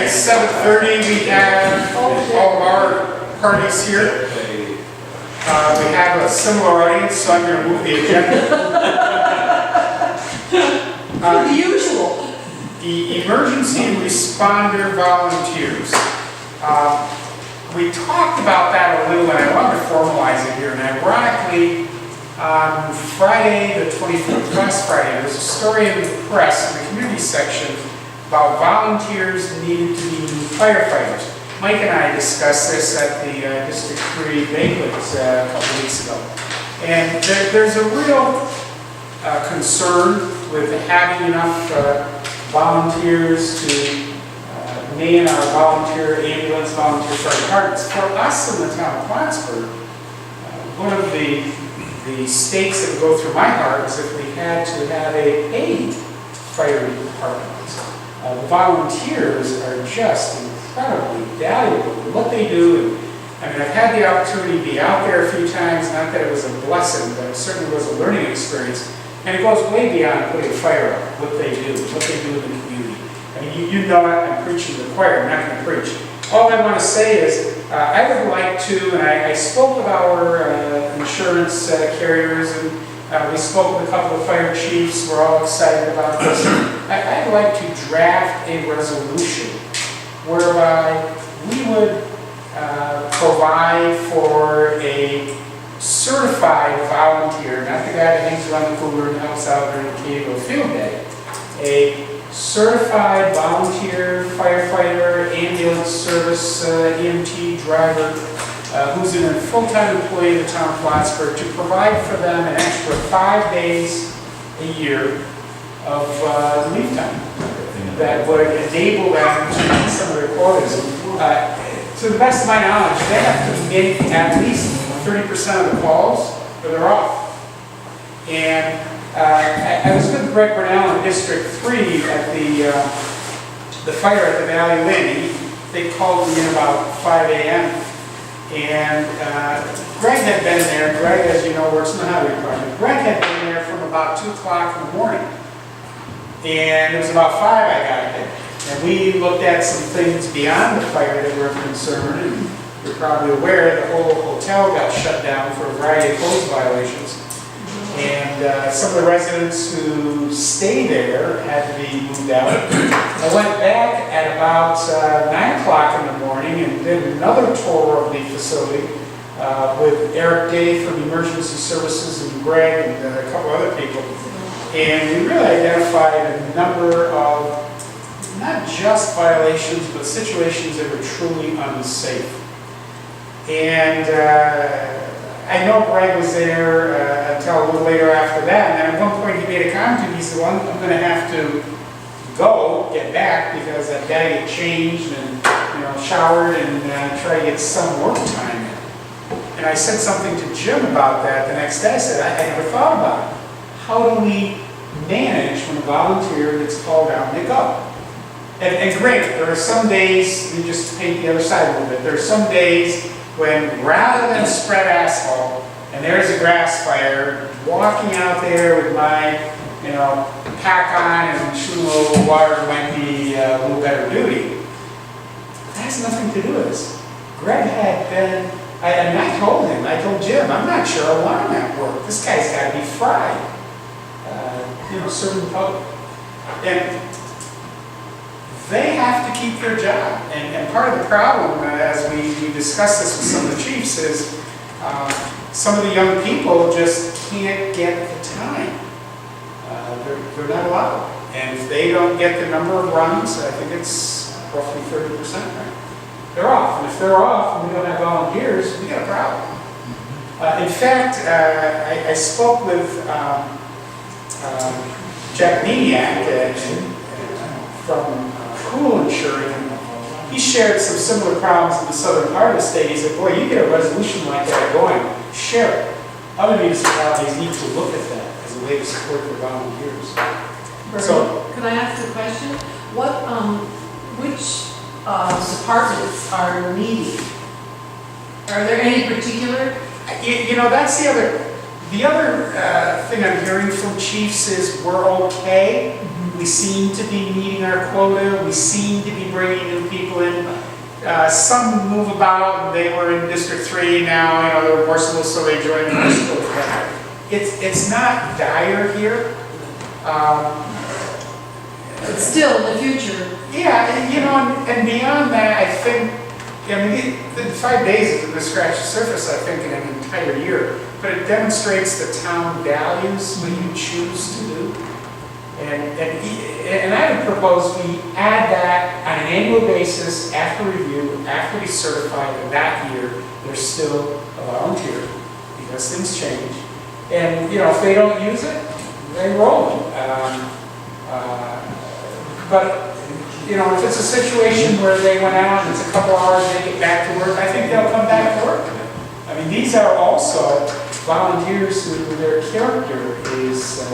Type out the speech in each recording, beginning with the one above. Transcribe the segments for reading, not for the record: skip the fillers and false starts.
it's 7:30. We have all of our parties here. We have a similar audience, so I'm going to move the agenda. The usual. The emergency responder volunteers. We talked about that a little, and I wanted to formalize it here. And ironically, on Friday, the 25th, last Friday, there was a story in the press, in the community section, about volunteers needed to be new firefighters. Mike and I discussed this at the District 3 banquet a couple weeks ago. And there's a real concern with having enough volunteers to man our volunteer ambulance, volunteer fire departments. For us in the town of Plattsburgh, one of the stakes that would go through my heart is if we had to have a paid fire department. The volunteers are just incredibly valuable in what they do. And, I mean, I've had the opportunity to be out there a few times, not that it was a blessing, but it certainly was a learning experience. And it goes way beyond putting a fire out, what they do in the community. I mean, you know it, I'm preaching to the choir, I'm not going to preach. All I want to say is, I would like to, and I spoke with our insurance carriers, and we spoke with a couple of fire chiefs, we're all excited about this. I'd like to draft a resolution whereby we would provide for a certified volunteer, not the guy that hangs around the cooler and helps out during the Cato field day, a certified volunteer firefighter, ambulance service, EMT driver, who's a full-time employee of the town of Plattsburgh, to provide for them an extra 5 days a year of leave time that would enable them to meet some of their quotas. To the best of my knowledge, they have to make at least 30% of the calls or they're off. And I was with Greg Burnell in District 3 at the fire at the Valley Inn. They called me in about 5 a.m. And Greg had been there. Greg, as you know, works in the highway department. Greg had been there from about 2 o'clock in the morning. And it was about 5 I got there. And we looked at some things beyond the fire that were of concern. And you're probably aware the whole hotel got shut down for a variety of code violations. And some of the residents who stayed there had to be moved out. I went back at about 9 o'clock in the morning and did another tour of the facility with Eric Day from Emergency Services and Greg and a couple other people. And we really identified a number of not just violations, but situations that were truly unsafe. And I know Greg was there until a little later after that, and then at one point he made a comment to me. He said, well, I'm going to have to get back, because I've got to get changed and showered and try to get some work time in. And I said something to Jim about that the next day. I said, I never thought about it. How do we manage when a volunteer gets called out and they go? And granted, there are some days, we just paint the other side a little bit, there are some days when rather than spread asphalt, and there's a grass fire, walking out there with my, pack on and shooting a little water might be a little better duty. That has nothing to do with this. Greg had been, I told Jim, I'm not sure I want him at work. This guy's got to be fried. Serving the public. And they have to keep their job. And part of the problem, as we discussed this with some of the chiefs, is some of the young people just can't get the time. They're not allowed. And if they don't get the number of runs, I think it's roughly 30%, right? They're off. And if they're off and we don't have volunteers, we got a problem. In fact, I spoke with Jack Maniac from Cool Insuring. He shared some similar problems in the southern part of the state. He said, boy, you get a resolution like that going, share it. Other municipalities need to look at that as a way to support their volunteers. So, can I ask a question? Which departments are needy? Are there any particular? That's the other thing I'm hearing from chiefs is we're okay we seem to be meeting our quota, we seem to be bringing new people in. Some move about, they were in District 3 now, you know, they're Morrisville, so they joined Morrisville. It's not dire here. But still, in the future, Yeah, and, you know, and beyond that, I think, I mean, the 5 days isn't to scratch the surface, I think, in an entire year, but it demonstrates the town values what you choose to do. And I would propose we add that on an annual basis, after review, after we certify that year, they're still a volunteer, because things change. And, you know, if they don't use it, they roll it. But, you know, if it's a situation where they went out and it's a couple hours, they get back to work, I think they'll come back to work. I mean, these are also volunteers who their character is,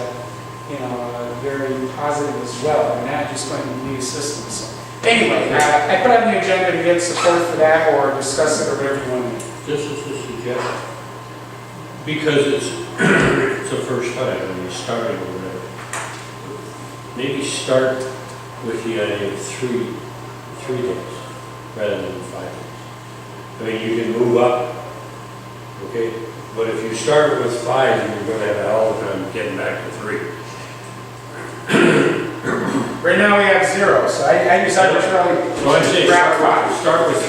you know, very positive as well. They're not just going to be assistants. So, anyway, I put on the agenda to get support for that or discuss it or whatever you want to do. Just as a suggestion, because it's the first time when you're starting or whatever, maybe start with the idea of three days rather than 5 days. I mean, you can move up, okay? But if you start with 5, you're going to have a hell of a time getting back to 3. Right now we have 0, so I just arbitrarily So I'd say grab 5. start with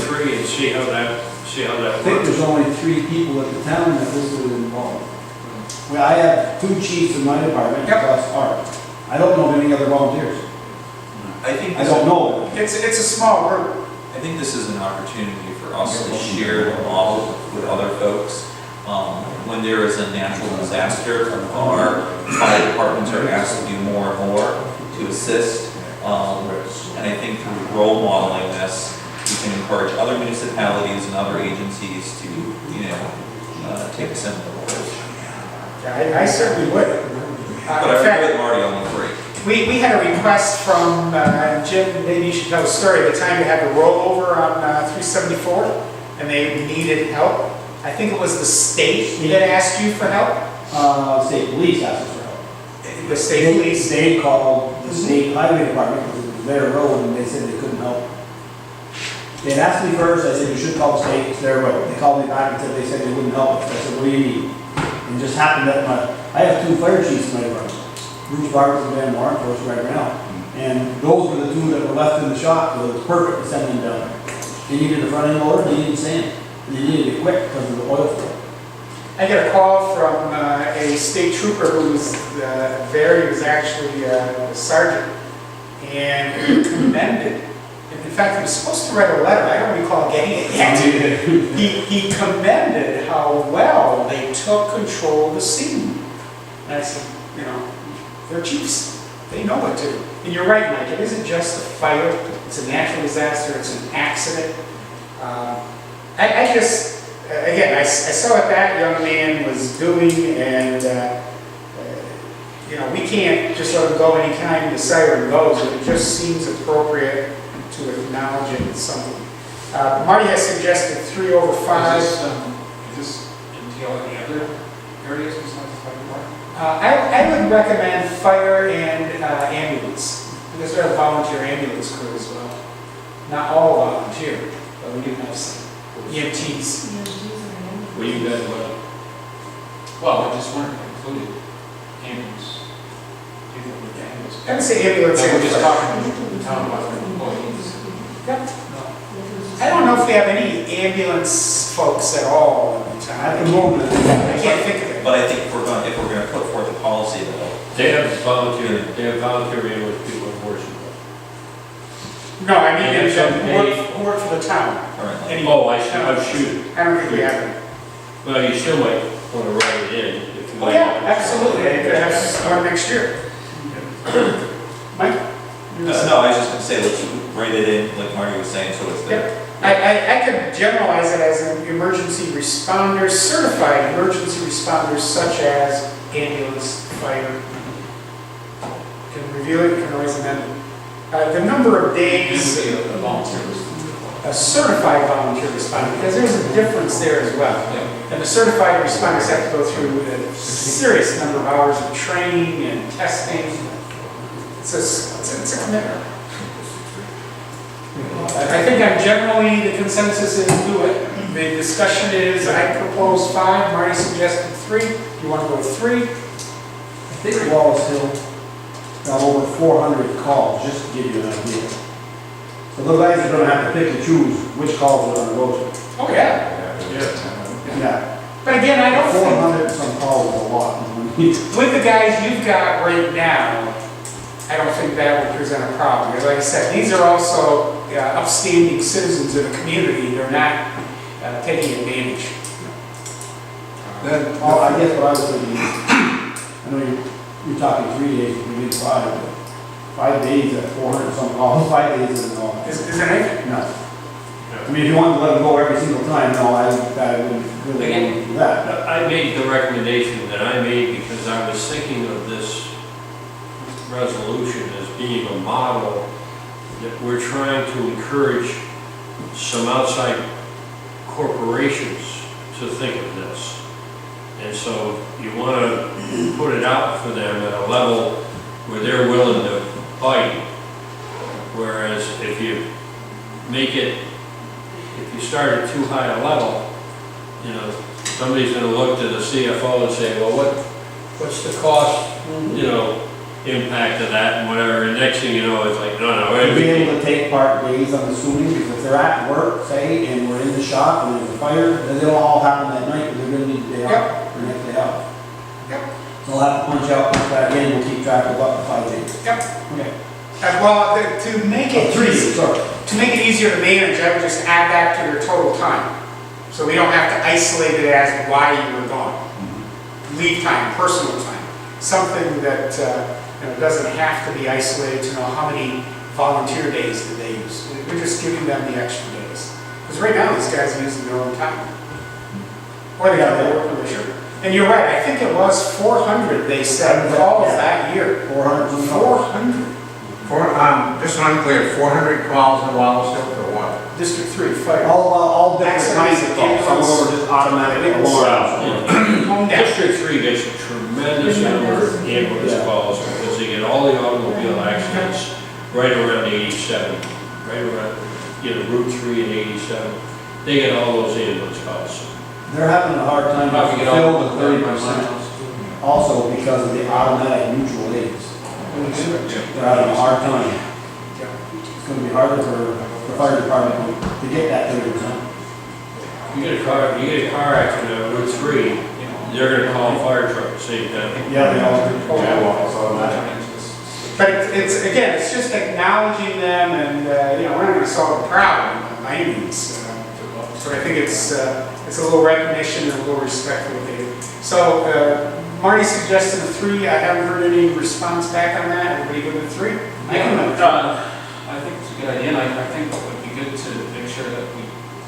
3 and see how that I think works. there's only 3 people at the town that this would involve. Well, I have 2 chiefs in my department, Yep. plus Art. I don't know of any other volunteers. I think I this, don't know. It's a small group. I think this is an opportunity for us to share the model with other folks. When there is a natural disaster, our fire departments are asked to do more and more to assist. And I think through role modeling this, we can encourage other municipalities and other agencies to, you know, take a similar approach. Yeah, I certainly would. But I In agree fact, with Marty on the 3. we had a request from Jim, maybe you should tell the story, at the time they had the rollover on 374, and they needed help. I think it was the state that asked you for help? State police asked us for help. The state police? They called the state highway department because it was their road and they said they couldn't help. They had asked me first, I said, you should call the state, it's their road. They called me back and said they said they wouldn't help us. I said, what do you need? And it just happened that I have 2 fire chiefs in my department. Bruce Barber and Van Warren, of course, right now. And those were the 2 that were left in the shop, so it was perfect to send them down there. They needed a front end loader, they needed sand. And they needed it quick because of the oil spill. I get a call from a state trooper who was actually a sergeant, and he commended. In fact, he was supposed to write a letter. I don't recall getting it yet. He commended how well they took control of the scene. And I said, you know, they're chiefs. They know what to do. And you're right, Mike. It isn't just a fire. It's a natural disaster. It's an accident. I just, again, I saw what that young man was doing, and, you know, we can't just let him go anytime the siren goes. It just seems appropriate to acknowledge it as something. Marty has suggested 3 over 5. Does this entail any other areas besides the fire department? I would recommend fire and ambulance, because we have a volunteer ambulance crew as well. Not all volunteer, but we do have some. EMTs. Well, you guys what? Well, I just weren't included ambulance. People with ambulance. I would say ambulance. So we're just fire. talking to the town about their employees. Yep. I don't know if we have any ambulance folks at all in the town. At the moment, I can't think of it. But I think if we're going to put forth a policy though, They have volunteer ambulance people in Washington. No, I mean, And there's some who work for the town. currently. Any- Oh, I shoot. I don't think we have it. Well, you still might want to write it in. If you Oh, like. yeah, absolutely. I could have one next year. Mike? No, I was just going to say, let's write it in, like Marty was saying, so it's there. I could generalize it as an emergency responders, certified emergency responders such as ambulance, fire. Can review it, can always amend it. The number of days, This would be a volunteer list. a certified volunteer responder, because there's a difference there as well. Yeah. And the certified responders have to go through a serious number of hours of training and testing. It's a commitment. I think I'm generally, the consensus is do it. The discussion is, I propose 5, Marty suggested 3. You want to go with 3? I think Wallace Hill got over 400 calls, just to give you an idea. So those guys are gonna have to pick and choose which calls they're gonna go to. Oh, yeah. Yeah. But again, I don't think, 400 some calls is a lot. with the guys you've got right now, I don't think that would present a problem. Because like I said, these are also upstanding citizens of the community. They're not taking advantage. Then, I guess what I was thinking is, I know you're talking 3 days, we did 5, but 5 days at 400 some calls, 5 days isn't all. Isn't it? No. I mean, if you wanted to let them go every single time, no, I wouldn't really want to do that. I made the recommendation that I made because I was thinking of this resolution as being a model that we're trying to encourage some outside corporations to think of this. And so you want to put it out for them at a level where they're willing to bite. Whereas if you make it, if you start at too high a level, you know, somebody's going to look to the CFO and say, well, what's the cost, you know, impact of that and whatever. And next thing you know, it's like, no, We'd be able to take part days, I'm assuming, because if they're at work, say, and we're in the shop and there's a fire, then it'll all happen that night, because they're gonna need the day off, or next day off. Yep. So we'll have to punch out, punch back in, we'll keep track of up to 5 days. Yep. Okay. Well, to make it 3 easy, days, sorry. to make it easier to manage, I would just add that to their total time. So we don't have to isolate it as why you were gone. Leave time, personal time, something that doesn't have to be isolated to know how many volunteer days did they use. We're just giving them the extra days. Because right now, these guys are using their own time. Or they got their work permission. And you're right, I think it was 400, they said, calls that year. 400. 400. Just so I'm clear, 400 calls in Wallace Hill for what? District 3, fire. All different Access kinds of calls, some of them are just automatic alarms. Home down. District 3 gets a tremendous number of ambulance calls because they get all the automobile accidents right around 87, right around, Route 3 and 87. They get all those ambulance calls. They're having a hard time How to can you get all fulfill the the 30%. Also because of the automatic mutual aids. They're having a hard time. It's gonna be harder for the fire department to get that 30%. You get a car accident on Route 3, they're gonna call a fire truck at the same time. Yeah, they all do. Well, it's automatic. But it's again, it's just acknowledging them and, we're not gonna solve the problem by any means. So I think it's a little recognition and a little respect for what they do. So, Marty suggested a 3. I haven't heard any response back on that. Everybody good with 3? I think it's a good idea, and I think it would be good to make sure that we,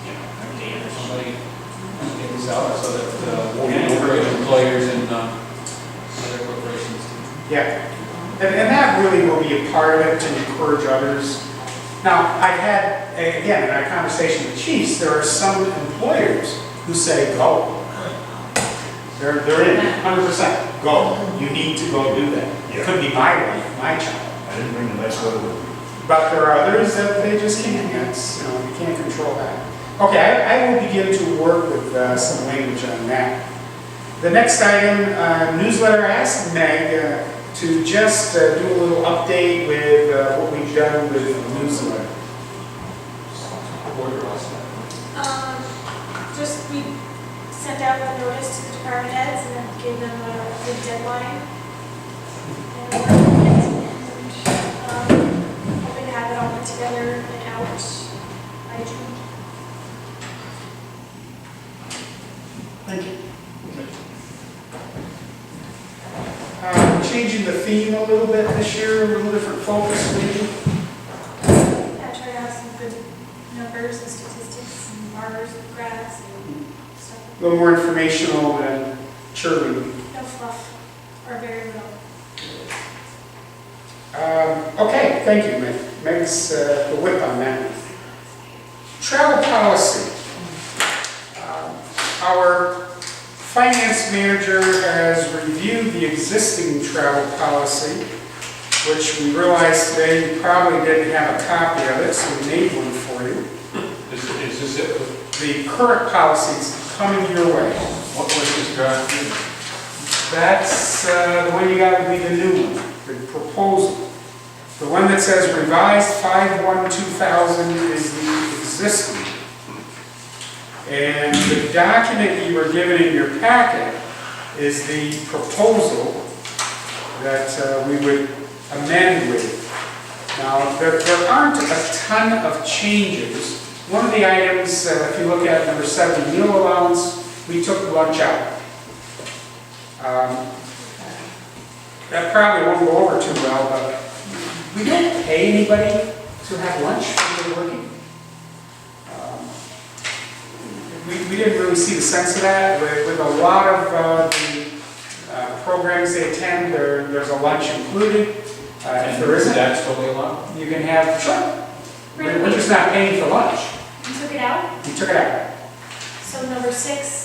have Dan or somebody get this out so that we can encourage employers and other corporations to. Yeah. And that really will be a part of it to encourage others. Now, I've had, again, in our conversation with chiefs, there are some employers who say, go. They're in, 100%, go. You need to go do that. It could be my wife, my child. I didn't bring the nice weather with me. But there are others that they just can't. You can't control that. Okay, I will begin to work with some language on that. The next item, newsletter, I asked Meg to just do a little update with what we've done with the newsletter. Just we sent out a notice to the department heads and then gave them a good deadline. And hoping to have it all put together and out by June. Thank you. Changing the theme a little bit this year, a little different focus maybe. I try to have some good numbers and statistics and bars and graphs and stuff. A little more informational than cheerleading. No fluff, or very little. Okay, thank you, Meg. Meg's the whip on that. Travel policy. Our finance manager has reviewed the existing travel policy which we realized today you probably didn't have a copy of it, so we made one for you. Is this it? The current policies coming your way. What was this draft? That's the one you got would be the new one, the proposal. The one that says revised 5/1/2000 is the existing. And the document you were given in your packet is the proposal that we would amend with. Now, there aren't a ton of changes. One of the items, if you look at number 7, meal allowance, we took lunch out. That probably won't go over too well, but we don't pay anybody to have lunch when they're working. We didn't really see the sense of that. With a lot of the programs they attend, there's a lunch included. If there isn't, That's totally allowed? you can have, sure. We're just not paying for lunch. You took it out? We took it out. So number 6,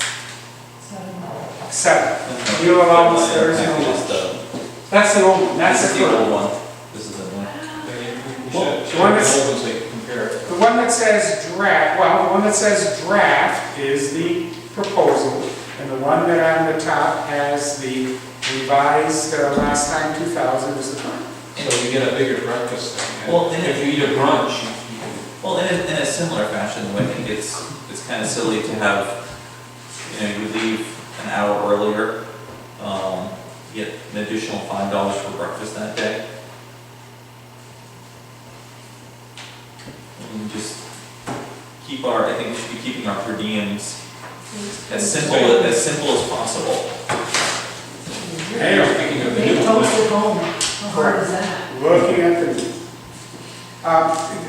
7. Meal allowance, there is no lunch. That's the old one, that's This is the the old current. one. This is the new one. So one the that's- old ones, they compare it. The one that says draft, well, the one that says draft is the proposal, and the one that on the top has the revised last time 2000 is the current. So you get a bigger breakfast thing. Well, And if you eat a brunch, you can. Well, in a similar fashion, though, I think it's kind of silly to have, you leave an hour earlier, get an additional $5 for breakfast that day. And just I think we should be keeping our per diems as simple as possible. Anyway, Speaking of the They new toast one, at home. How hard is that? looking at the,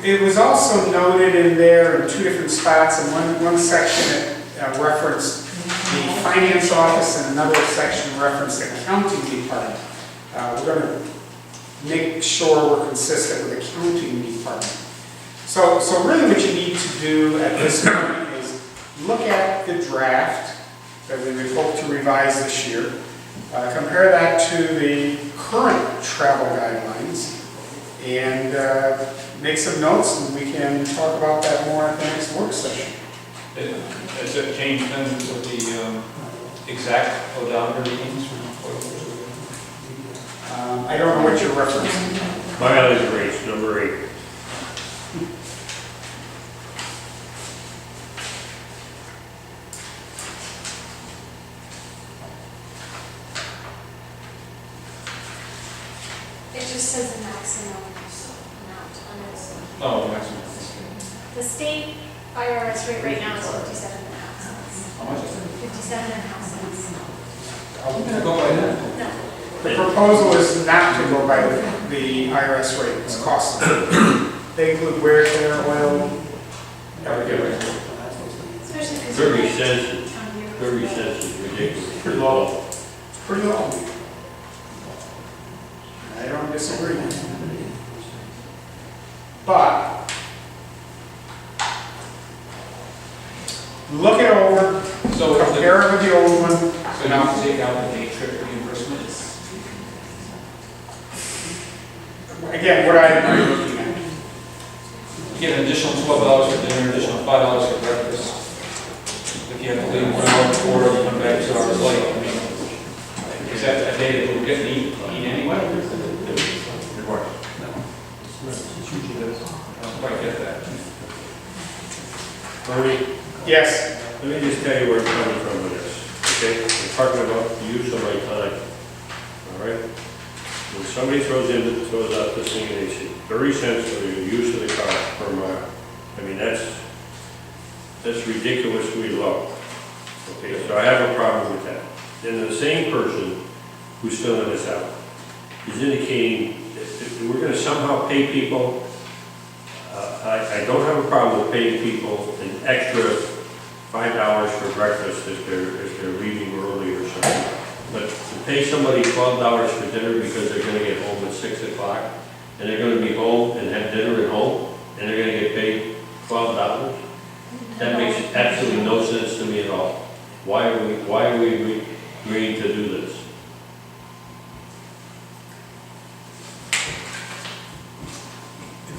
it was also noted in there in 2 different spots, in one section it referenced the finance office, and another section referenced the accounting department. We're going to make sure we're consistent with the accounting department. So really what you need to do at this point is look at the draft that we would hope to revise this year, compare that to the current travel guidelines, and make some notes, and we can talk about that more at the next work session. has it changed then with the exact odometer readings from employees? I don't know what you're referencing. Mileage rates, number 8. it just says the maximum amount on this. Oh, maximum. The state IRS rate right now is 57.5 cents. How much is it? 57.5 cents. I'm gonna go by that. No, The proposal is not to go by the IRS rate, it's costly. They include wear, tear, oil, everything. especially because. 30 cents, 30 cents is ridiculous. Pretty low. It's pretty low. I don't disagree. But, look it over, So compare it with the old one. So now take out the day trip reimbursement. Again, what I am looking at. You get an additional $12 for dinner, additional $5 for breakfast. If you have to leave 1 hour before and come back 2 hours late, I mean, is that a day that we're getting to eat anyway? I don't quite get that. Bernie, Yes, let me just tell you where I'm coming from with this, okay? I'm talking about the use of my time, all right? When somebody throws out this thing and they say 30 cents for the use of the car per mile, I mean, that's ridiculously low. Okay, so I have a problem with that. Then the same person who's filling this out is indicating that we're gonna somehow pay people. I don't have a problem with paying people an extra $5 for breakfast if they're leaving early or something. But to pay somebody $12 for dinner because they're gonna get home at 6 o'clock, and they're gonna be home and have dinner at home, and they're gonna get paid $12, that makes absolutely no sense to me at all. Why are we agreeing to do this?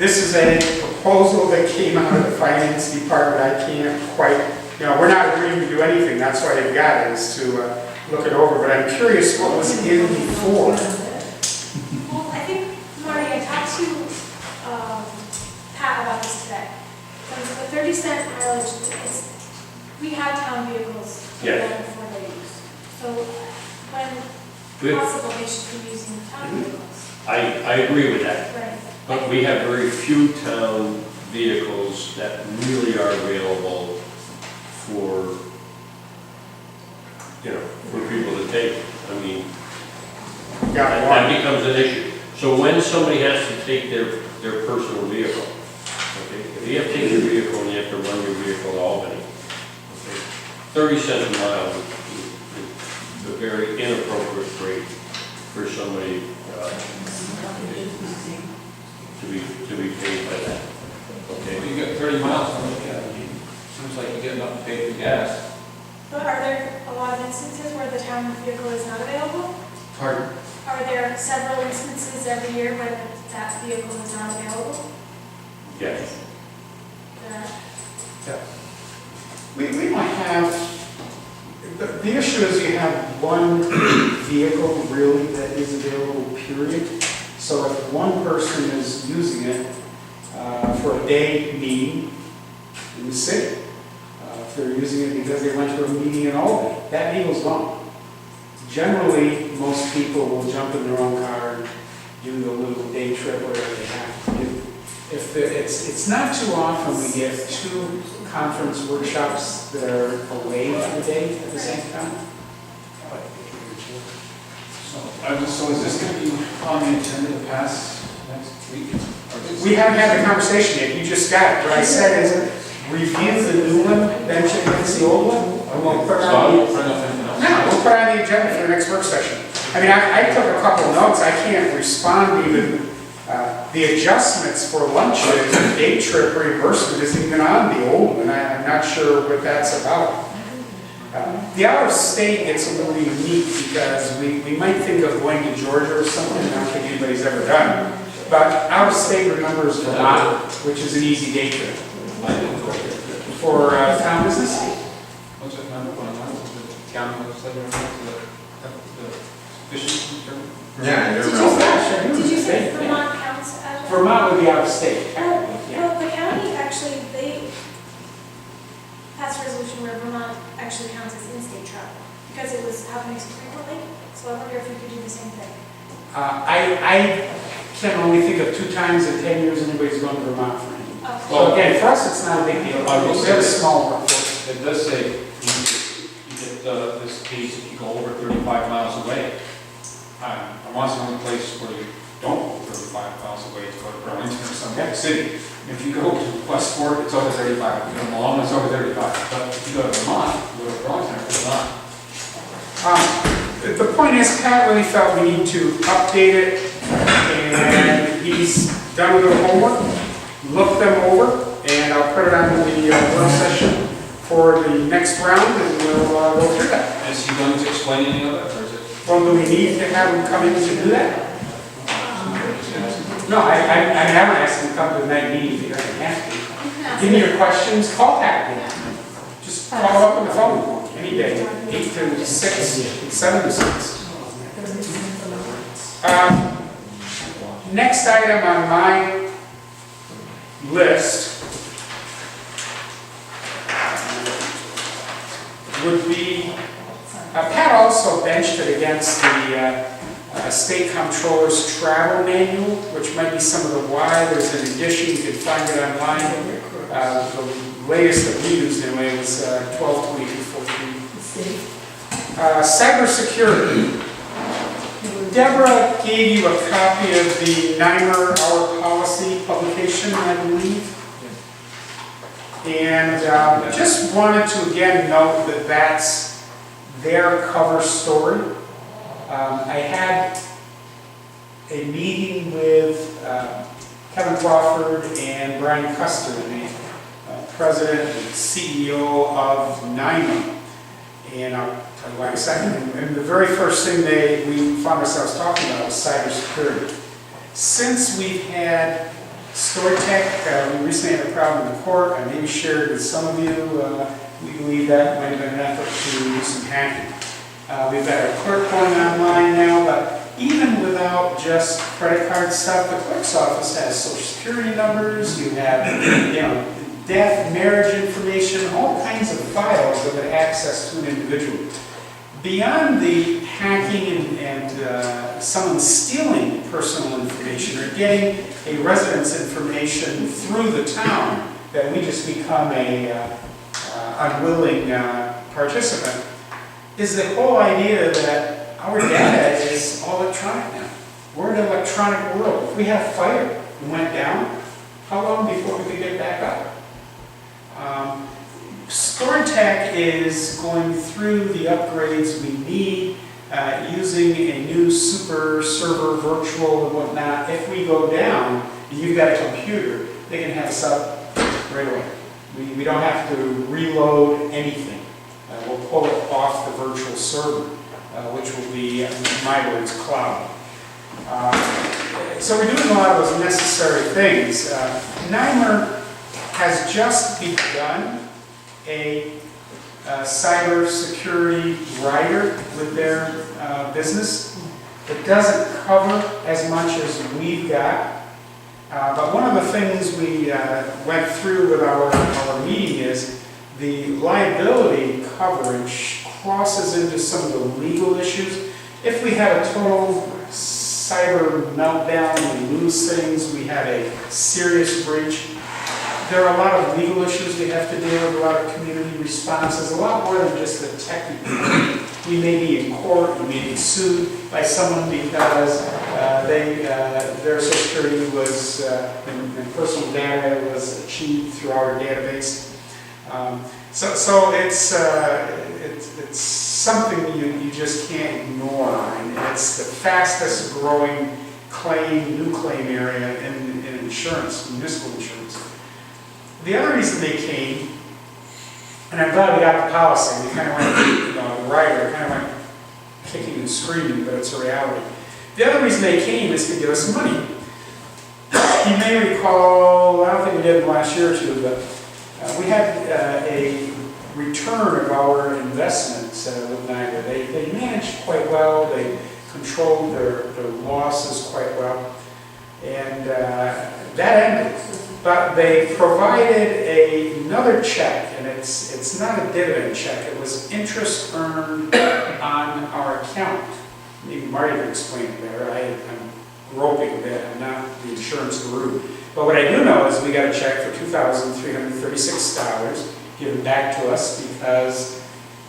This is a proposal that came out of the finance department. I can't quite, we're not agreeing to do anything. That's why they've got it, is to look it over. But I'm curious what was in before. Well, I think, Marty, I talked to Pat about this today. So the 30-cent mileage, we have town vehicles Yes. for their use. So when possible, they should be using town vehicles. I agree with that. Right. But we have very few town vehicles that really are available for, for people to take. I mean, that becomes an issue. So when somebody has to take their personal vehicle, okay, if you have to take your vehicle and you have to run your vehicle to Albany, okay, 30 cents a mile is a very inappropriate rate for somebody to be paid by that. Okay? Well, you got 30 miles to look at, seems like you're getting up to pay for gas. But are there a lot of instances where the town vehicle is not available? Pardon? Are there several instances every year where that vehicle is not available? Yes. We might have, the issue is you have one vehicle really that is available, period. So if one person is using it for a day meeting in the city, if they're using it because they went to a meeting in Albany, that vehicle's gone. Generally, most people will jump in their own car and do the little day trip, whatever they have to do. It's not too often we get two conference workshops that are away for the day at the same time. So is this going to be on the agenda to pass next week? We haven't had the conversation yet, you just got it. What I said is, review the new one, then check against the old one, and we'll put it on the, We'll put it on the agenda for the next work session. I mean, I took a couple notes, I can't respond even, the adjustments for lunches, day trip reimbursement isn't even on the old one, I'm not sure what that's about. The out of state gets a little unique because we might think of going to Georgia or something, I don't think anybody's ever done. But out of state, remember, is Vermont, which is an easy day trip. For town business? What's it, number one, the county legislature, the efficiency term? Yeah, Did you say Vermont counts as? Vermont would be out of state. Well, the county actually, they passed a resolution where Vermont actually counts as in-state travel because it was happening so frequently. So I wonder if we could do the same thing. I can only think of 2 times in 10 years anybody's gone to Vermont for anything. Oh. So again, for us, it's not a big deal. I will say We have a this. small workforce. It does say you get this piece if you go over 35 miles away. I want some other place where you don't go 35 miles away to go to Burlington or some big city. If you go to Westport, it's over 35. If you go to Malone, it's over 35. But if you go to Vermont, you go to Burlington, it's not. The point is, Pat really felt we need to update it, and he's done a little homework, looked them over, and I'll put it on the work session for the next round, and we'll go through that. Is he going to explain any of it, or is it? Well, do we need to have him come in to do that? No, I haven't asked him to come to the night meeting if he doesn't have to. Give me your questions, call Pat. Just call up on the phone any day, 8 to 6, 7 to 6. Next item on my list would be, Pat also benched it against the State Comptroller's Travel Manual, which might be some of the why. There's an edition, you can find it online. The latest that we used anyway was 12/22/14. Cybersecurity. Deborah gave you a copy of the NYMER Our Policy publication, I believe. And just wanted to again note that that's their cover story. I had a meeting with Kevin Crawford and Brian Custer, the president and CEO of NYMER. And I'll tell you why in a second. And the very first thing we found ourselves talking about was cybersecurity. Since we've had StoryTech, we recently had a problem in the court, I maybe shared with some of you, we believe that might have been an effort to do some hacking. We've got our clerk going online now, but even without just credit card stuff, the clerk's office has social security numbers, you have, death, marriage information, all kinds of files that have access to an individual. Beyond the hacking and someone stealing personal information or getting a resident's information through the town, that we just become a unwilling participant, is the whole idea that our data is all electronic now. We're in an electronic world. If we had a fire and went down, how long before we could get back up? StoryTech is going through the upgrades we need, using a new super server, virtual and whatnot. If we go down, and you've got a computer, they can have us up right away. We don't have to reload anything. We'll pull it off the virtual server, which will be, in my words, cloud. So we're doing a lot of those necessary things. NYMER has just begun a cyber security rider with their business. It doesn't cover as much as we've got. But one of the things we went through with our meeting is the liability coverage crosses into some of the legal issues. If we have a total cyber meltdown, we lose things, we have a serious breach, there are a lot of legal issues we have to deal with, a lot of community responses, a lot more than just the technical. We may be in court, we may be sued by someone because their social security was, and personal data was achieved through our database. So it's something you just can't ignore, and it's the fastest growing new claim area in insurance, municipal insurance. The other reason they came, and I'm glad we got the policy, we kind of went, the rider kind of went kicking and screaming, but it's a reality. The other reason they came is to give us money. You may recall, I don't think we did in the last year or two, but we had a return of our investments with NYMER. They managed quite well, they controlled their losses quite well, and that ended. But they provided another check, and it's not a dividend check, it was interest earned on our account. Maybe Marty can explain it better. I'm groping a bit, I'm not the insurance guru. But what I do know is we got a check for $2,336 given back to us because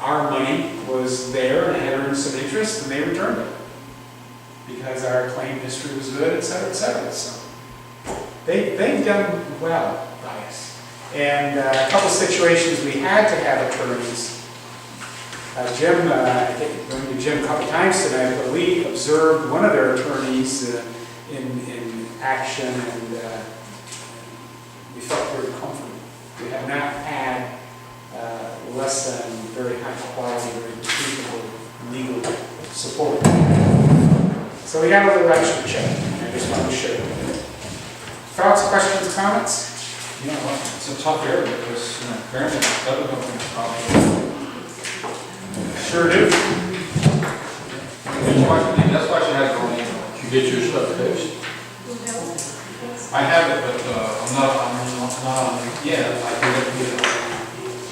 our money was there and had earned some interest, and they returned it. Because our claim history was good, et cetera, et cetera. So they've done well by us. And a couple situations we had to have attorneys. Jim, I think going to Jim a couple times tonight, but we observed one of their attorneys in action, and we felt very comfortable. We have not had less than very high quality, very capable legal support. So we got a little extra check. I just wanted to share it. Thoughts, questions, comments? You know what, it's a tough area because apparently other companies probably. Sure do. That's why she has her own email. You get your stuff fixed? I have it, but I'm not on, yeah, I can get it.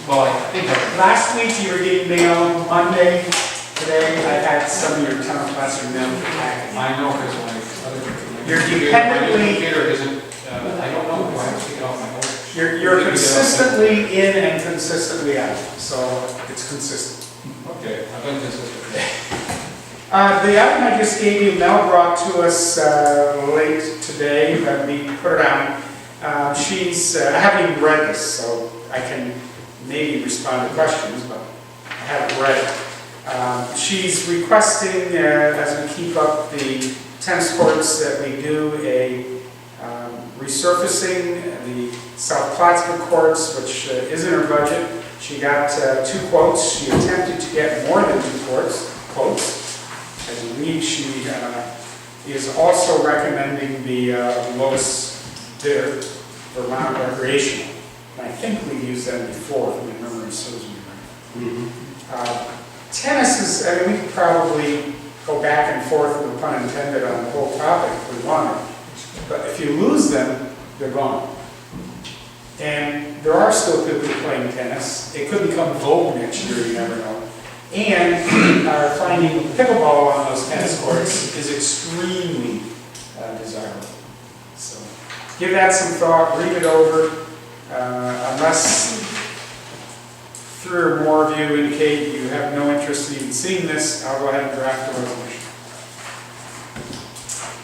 Well, I think I. Last week you were getting mail Monday. Today I had some of your town of Plattsburgh mail packet. I know because my other. You're my dependently. computer isn't, I don't know why I'm taking off my whole. You're consistently in and consistently out, so it's consistent. Okay, I've been consistent. The item I just gave you, Mel brought to us late today, but we put it on. I haven't even read this, so I can maybe respond to questions, but I haven't read it. She's requesting, as we keep up the tennis courts, that we do a resurfacing the South Plattsburgh courts, which is in her budget. She got 2 quotes. She attempted to get more than 2 quotes. I believe she is also recommending the lowest bidder, Vermont Recreational. And I think we've used them before, if my memory serves me right. Tennis is, I mean, we could probably go back and forth, no pun intended, on the whole topic if we wanted. But if you lose them, they're gone. And there are still people playing tennis. It could become vogue next year, you never know. And finding pickleball on those tennis courts is extremely desirable. So give that some thought, read it over. Unless 3 or more of you indicate you have no interest in even seeing this, I'll go ahead and draft a resolution.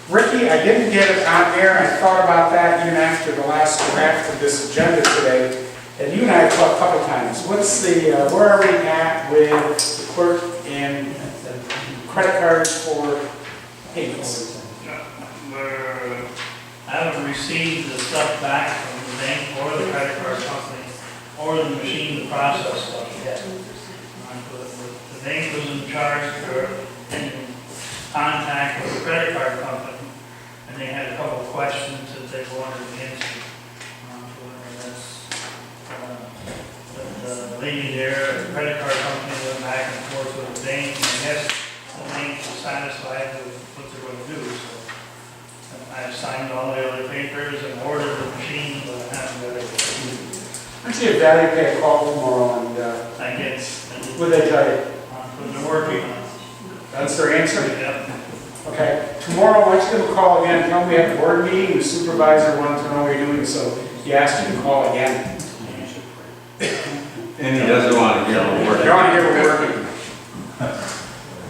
Ricky, I didn't get it on there. I thought about that even after the last draft of this agenda today. And you and I have talked a couple times. What's the, where are we at with the clerk and credit cards for payments? I haven't received the stuff back from the bank or the credit card company or the machine to process stuff yet. The bank was in charge for in contact with the credit card company, and they had a couple of questions that they wanted to answer. The lady there, the credit card company went back and forth with the bank, and I guess the bank was satisfied with what they're going to do. So I've signed all the other papers and ordered the machine, but I haven't got it. I'd say a value pay a call tomorrow and I guess. what they tell you? But they're working on it. That's their answer? Yep. Okay. Tomorrow, why don't you give them a call again? Tell them we have a board meeting. The supervisor wanted to know what you're doing, so he asked you to call again. And he doesn't want to hear the word. You don't want to hear we're working.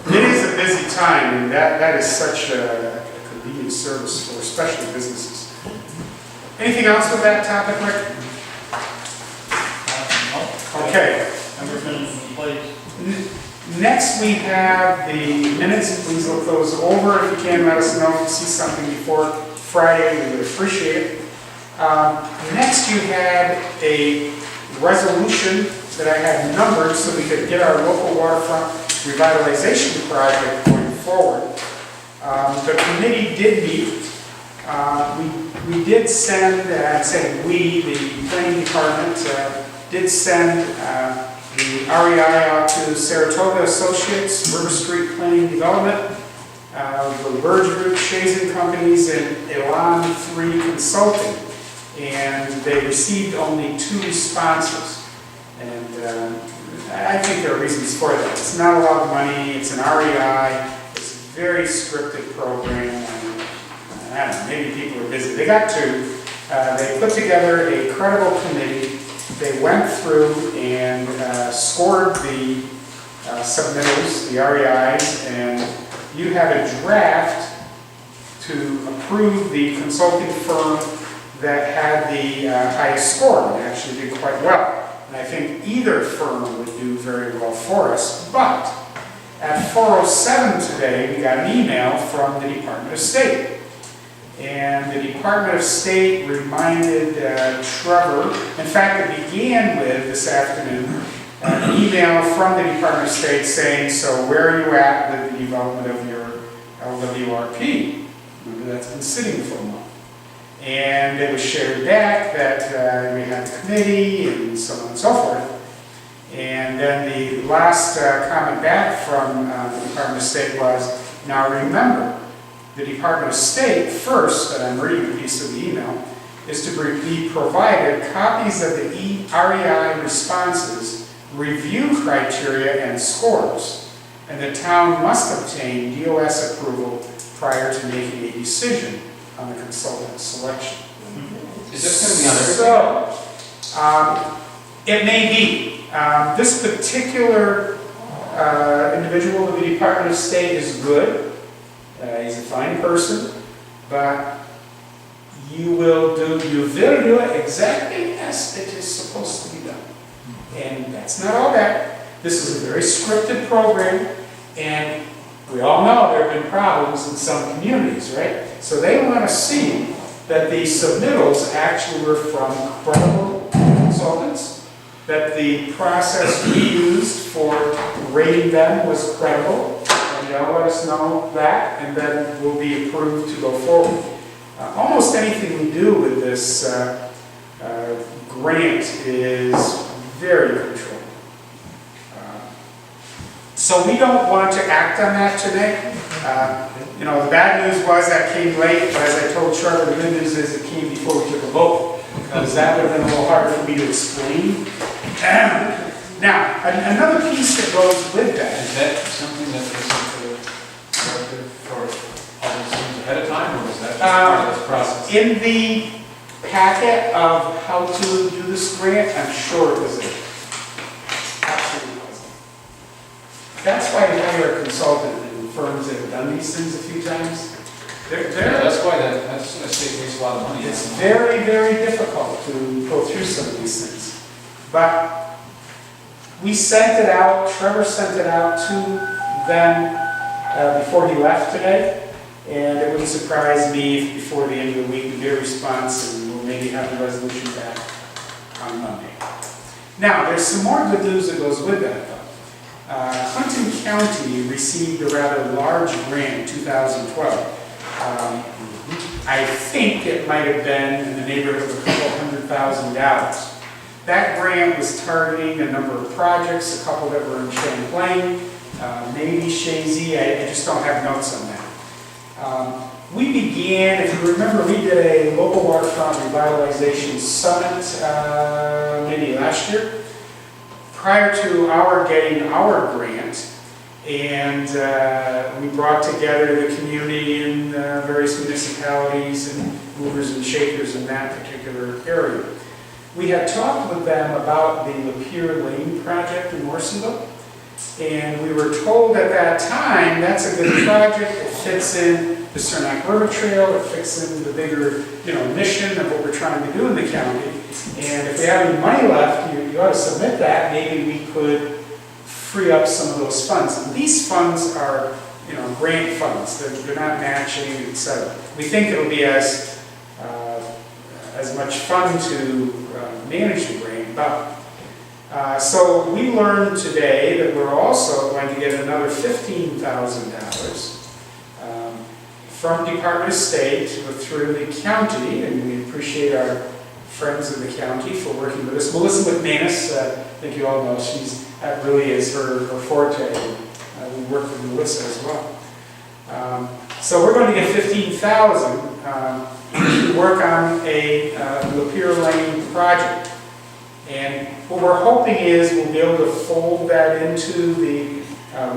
It is a busy time, and that is such a convenient service for especially businesses. Anything else with that topic, Rick? Okay. Everything's in place. Next, we have the minutes. Please look those over. If you can, let us know if you see something before Friday. We would appreciate it. Next, you had a resolution that I had numbered so we could get our local waterfront revitalization project going forward. The committee did meet. We did send, the planning department did send the REI out to Saratoga Associates, River Street Planning Development, the Burge Group, Shays & Companies, and Elan 3 Consulting. And they received only 2 responses. And I think there are reasons for that. It's not a lot of money, it's an REI, it's a very scripted program. And, I don't know, maybe people are busy. They got 2. They put together a credible committee. They went through and scored the submittals, the REIs, and you have a draft to approve the consulting firm that had the highest score and actually did quite well. And I think either firm would do very well for us, but at 4:07 today, we got an email from the Department of State. And the Department of State reminded Trevor, in fact, it began with this afternoon, an email from the Department of State saying, so where are you at with the development of your LWRP? Remember, that's been sitting for a month. And it was shared back that we had the committee and so on and so forth. And then the last comment back from the Department of State was, now remember, the Department of State, first, and I'm reading a piece of the email, is to be provided copies of the REI responses, review criteria, and scores. And the town must obtain DOS approval prior to making a decision on the consultant selection. Is this going to be on everything? So, it may be. This particular individual of the Department of State is good. He's a fine person, but you will do it exactly as it is supposed to be done. And that's not all that. This is a very scripted program, and we all know there have been problems in some communities, right? So they want to see that the submittals actually were from credible consultants, that the process we used for rating them was credible, and they'll let us know that, and then we'll be approved to go forward. almost anything we do with this grant is very controlled. So we don't want to act on that today. You know, the bad news was that came late, but as I told Charlie, the good news is it came before we took a vote, because that would have been a little harder for me to explain. Now, another piece that goes with that. Is that something that is for all these things ahead of time, or is that just part of this process? In the packet of how to do this grant, I'm sure it was there. Absolutely wasn't. That's why you hire a consultant in firms that have done these things a few times. Yeah, that's why that state wastes a lot of money. It's very, very difficult to go through some of these things. But we sent it out, Trevor sent it out to them before he left today. And it wouldn't surprise me if before the end of the week we get a response and we'll maybe have the resolution back on Monday. Now, there's some more good news that goes with that, though. Clinton County received a rather large grant in 2012. I think it might have been in the neighborhood of a couple $100,000. That grant was targeting a number of projects, a couple that were in Champlain, maybe Shazy, I just don't have notes on that. We began, if you remember, we did a local waterfront revitalization summit maybe last year, prior to our getting our grant, and we brought together the community and various municipalities and movers and shakers in that particular area. We had talked with them about the Lapeer Lane project in Morrisonville, and we were told at that time that's a good project. It fits in the Cernak River Trail, it fits in the bigger, mission of what we're trying to do in the county. And if we have any money left, you ought to submit that. Maybe we could free up some of those funds. And these funds are, grant funds. They're not matching, etc. We think it'll be as much fun to manage the grant, but so we learned today that we're also going to get another $15,000 from Department of State through the county, and we appreciate our friends in the county for working with us. Melissa McManus, I think you all know, that really is her forte. We work with Melissa as well. So we're going to get $15,000 to work on a Lapeer Lane project. And what we're hoping is we'll be able to fold that into the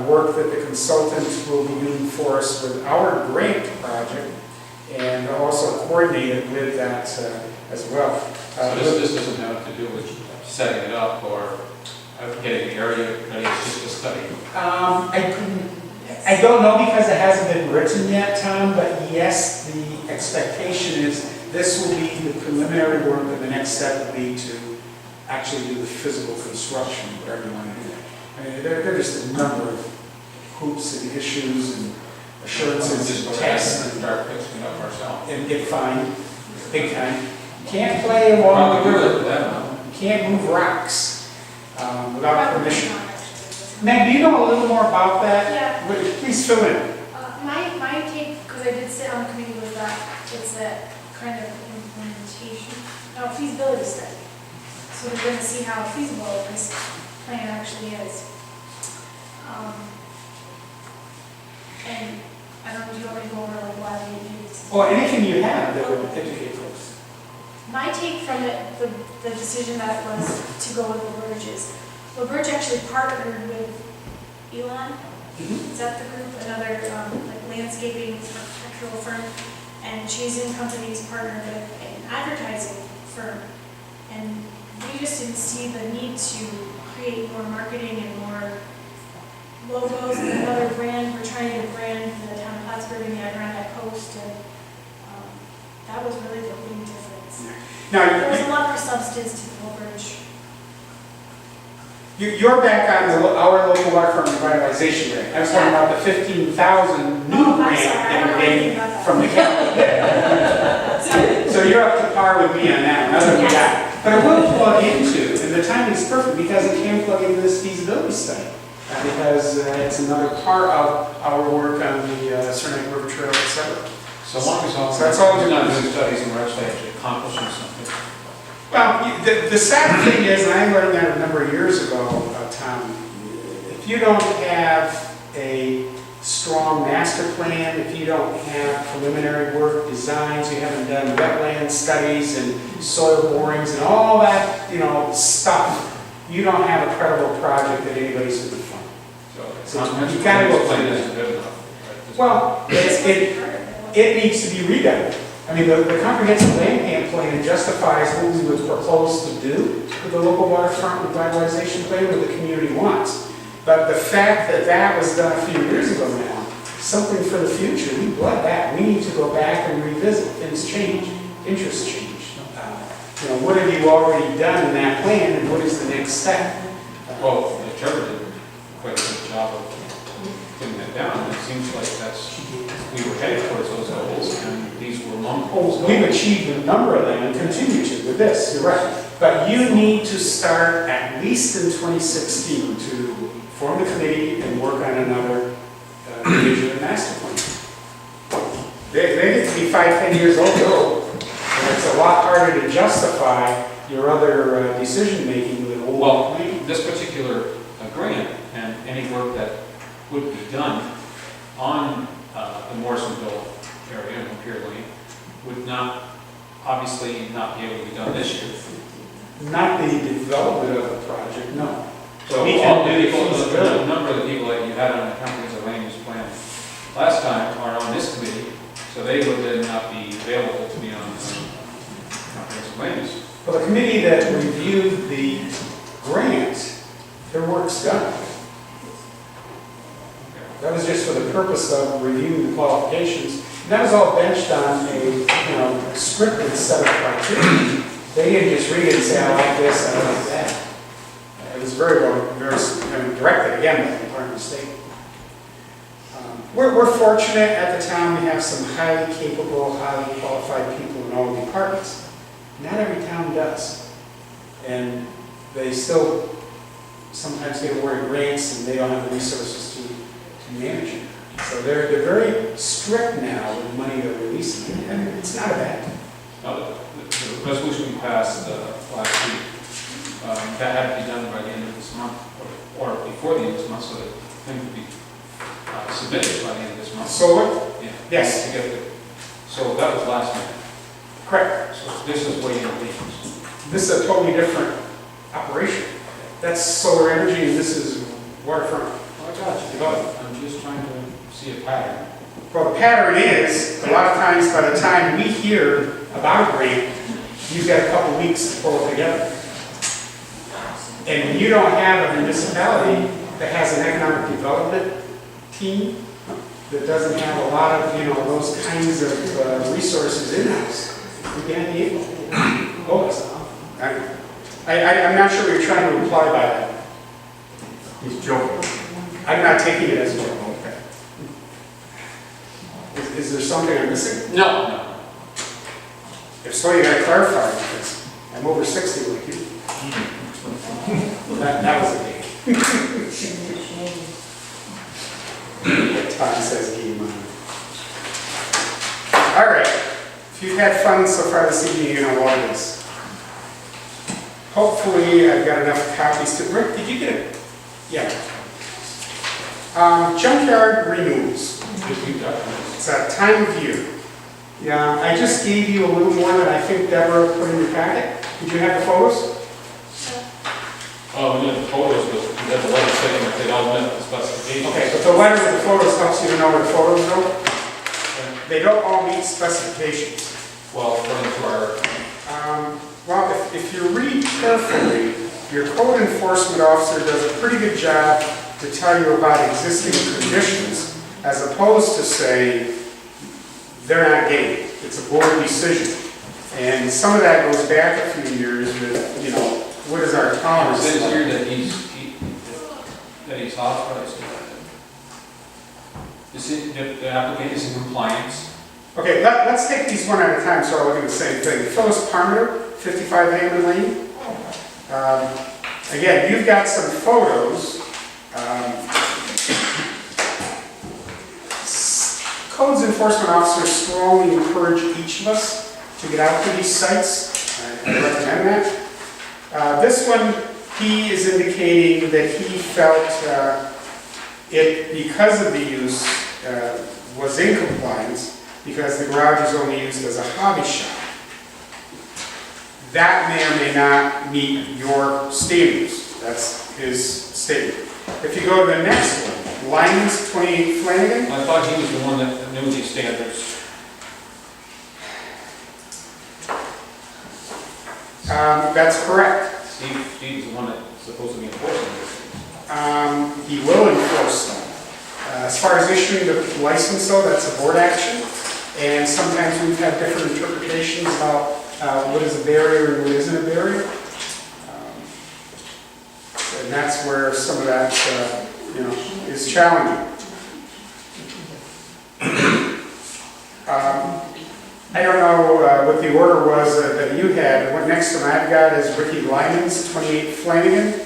work that the consultant will be doing for us with our grant project, and also coordinate it with that as well. So this doesn't have to do with setting it up or getting the area ready, it's just a study? I don't know because it hasn't been written yet, Tom, but yes, the expectation is this will be the preliminary work, and the next step will be to actually do the physical construction, whatever you want to do. I mean, there are just a number of hoops and issues and assurances and tests. And start fixing it up ourselves. And get fined, big time. You can't play along the river. You can't move rocks without permission. Meg, do you know a little more about that? Yeah. Please fill in. My take, because I did sit on the committee, was that it's a kind of implementation, feasibility study. So we're going to see how feasible this plan actually is. And I don't know, do you want me to go over like why we need this? Or anything you have that would educate folks. My take from it, the decision that it was to go with LaBerge is, LaBerge actually partnered with Elon. Is that the group? Another like landscaping architectural firm, and Chase & Company's partnered with an advertising firm, and we just didn't see the need to create more marketing and more logos and another brand. We're trying to brand the town of Plattsburgh and the Adirondack Coast, and that was really the big difference. Now, There was a lot more substance to the LaBerge. you're back on our local waterfront revitalization grant. I was talking about the $15,000 new Oh, I'm grant sorry, I that don't we're know anything getting about that. from the county. So you're up to par with me on that. That's what we got. But it will plug into, and the timing is perfect because it can plug into this feasibility study. Because it's another part of our work on the Cernak River Trail, etc. So long as all, So that's all we're we're not doing. doing studies and we're actually accomplishing something. Well, the sad thing is, and I learned that a number of years ago, Tom, if you don't have a strong master plan, if you don't have preliminary work designs, you haven't done wetland studies and soil borings and all that, stuff, you don't have a credible project that anybody's going to fund. So you gotta go plan through isn't good enough. Well, it needs to be redone. I mean, the comprehensive land plan justifies what we would propose to do with the local waterfront revitalization plan, what the community wants. But the fact that that was done a few years ago now, something for the future, we blood that. We need to go back and revisit. Things change, interests change. What have you already done in that plan, and what is the next step? Well, the Trevor did quite a good job of putting that down. It seems like we were headed towards those goals, and these were among those We've goals. achieved a number of them and continue to with this, you're right. But you need to start at least in 2016 to form the committee and work on another revision and master plan. They get to be 5-10 years old, and it's a lot harder to justify your other decision-making with an old Well, plan. this particular grant and any work that would be done on the Morrisonville area and Pier Lane would obviously not be able to be done this year. Not the development of the project, no. So We all can the do people, the the feasibility. number of the people that you had on the comprehensive land use plan last time are on this committee, so they would then not be available to be on comprehensive land use. Well, the committee that reviewed the grant, their work's done. That was just for the purpose of reviewing the qualifications. And that was all benched on a, scripted set of criteria. They didn't just read it and say, I like this, I like that. It was very well, very directed again by the Department of State. We're fortunate at the town we have some highly capable, highly qualified people in all the departments. Not every town does. And they still sometimes get awarded grants and they don't have the resources to manage it. So they're very strict now with the money they're releasing. And it's not a bad thing. Now, the resolution we passed last week, that had to be done by the end of this month, or before the end of this month, so that thing could be submitted by the end of this month. So what? Yeah. Yes. To get so that was last month. Correct. So this is way in advance. This is a totally different operation. That's solar energy and this is waterfront. Oh, I got you. But I'm just trying to see a pattern. Well, the pattern is, a lot of times by the time we hear about a grant, you've got a couple weeks to pull it together. And when you don't have a municipality that has an economic development team that doesn't have a lot of, those kinds of resources in-house, you can't be able to. I'm not sure what you're trying to imply by that. He's joking. I'm not taking it as well. Okay. Is there something I'm missing? No. If so, you gotta clarify, because I'm over 60 like you. That was a game. Tom says game on. All right. If you've had fun so far this evening, you're gonna love this. Hopefully, I've got enough copies to. Rick, did you get it? Yeah. Junkyard renewals. It's that time of year. Yeah, I just gave you a little more than I think Deborah put in your packet. Did you have the photos? Oh, we did the photos, but we had the letter saying that they all met the specifications. Okay, but the letter with the photos helps you to know where the photos go. They don't all meet specifications. Well, according to our, Well, if you read carefully, your code enforcement officer does a pretty good job to tell you about existing conditions, as opposed to say, they're not getting it. It's a board decision. And some of that goes back a few years with, what is our it tolerance? says level? here that he's authorized to. The applicant is in compliance. Okay, let's take these one at a time so I'll look at the same thing. Phyllis Parmenter, 55 Hammond Lane. Again, you've got some photos. Code codes enforcement officer strongly encourage each of us to get out to these sites. I recommend that. This one, he is indicating that he felt it, because of the use, was in compliance because the garage is only used as a hobby shop. That may or may not meet your standards. That's his statement. If you go to the next one, Lyons, 28 Flanagan. I thought he was the one that knew these standards. That's correct. Steve's the one that's supposed to be enforcing this. He will enforce them. As far as issuing the license though, that's a board action. And sometimes we've had different interpretations about what is a barrier and what isn't a barrier. And that's where some of that, is challenging. I don't know what the order was that you had. What next one I've got is Ricky Lyons, 28 Flanagan.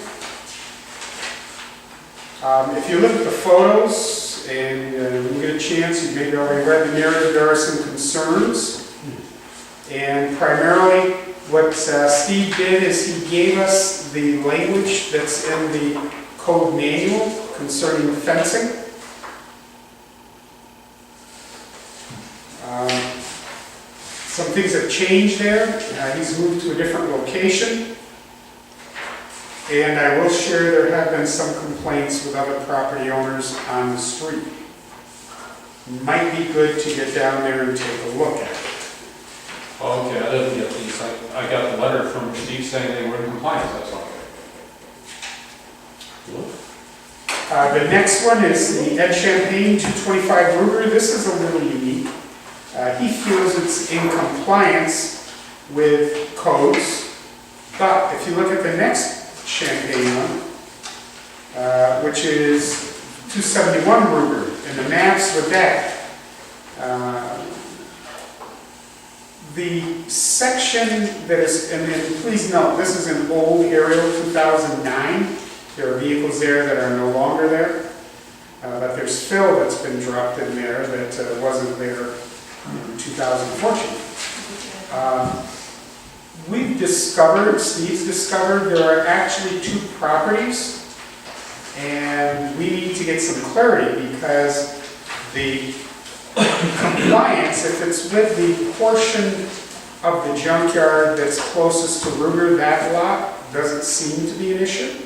If you look at the photos and you get a chance, you've maybe already read the narrative, there are some concerns. And primarily what Steve did is he gave us the language that's in the code manual concerning fencing. Some things have changed there. He's moved to a different location. And I will share there have been some complaints with other property owners on the street. Might be good to get down there and take a look at it. Okay, I didn't get these. I got the letter from Steve saying they were in compliance, that's all. The next one is the Ed Champagne 225 Ruger. This is a little unique. He feels it's in compliance with codes, but if you look at the next Champagne one, which is 271 Ruger, and the maps with that, the section that is, and please note, this is an old aerial 2009. There are vehicles there that are no longer there, but there's fill that's been dropped in there that wasn't there in 2014. We've discovered, Steve's discovered, there are actually two properties, and we need to get some clarity because the compliance, if it's with the portion of the junkyard that's closest to Ruger, that lot doesn't seem to be an issue.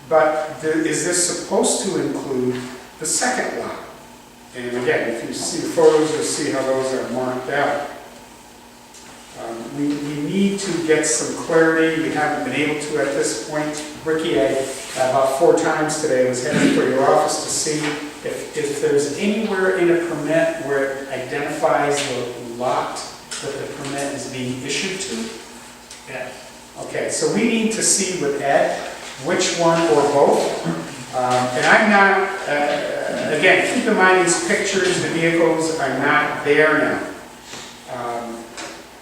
But is this supposed to include the second lot? And again, if you see the photos, you'll see how those are marked out. We need to get some clarity. We haven't been able to at this point. Ricky, about 4 times today, was heading for your office to see if there's anywhere in a permit where it identifies the lot that the permit is being issued to. Yeah. Okay, so we need to see with Ed which one or both. And I'm not, again, keep in mind these pictures, the vehicles are not there now.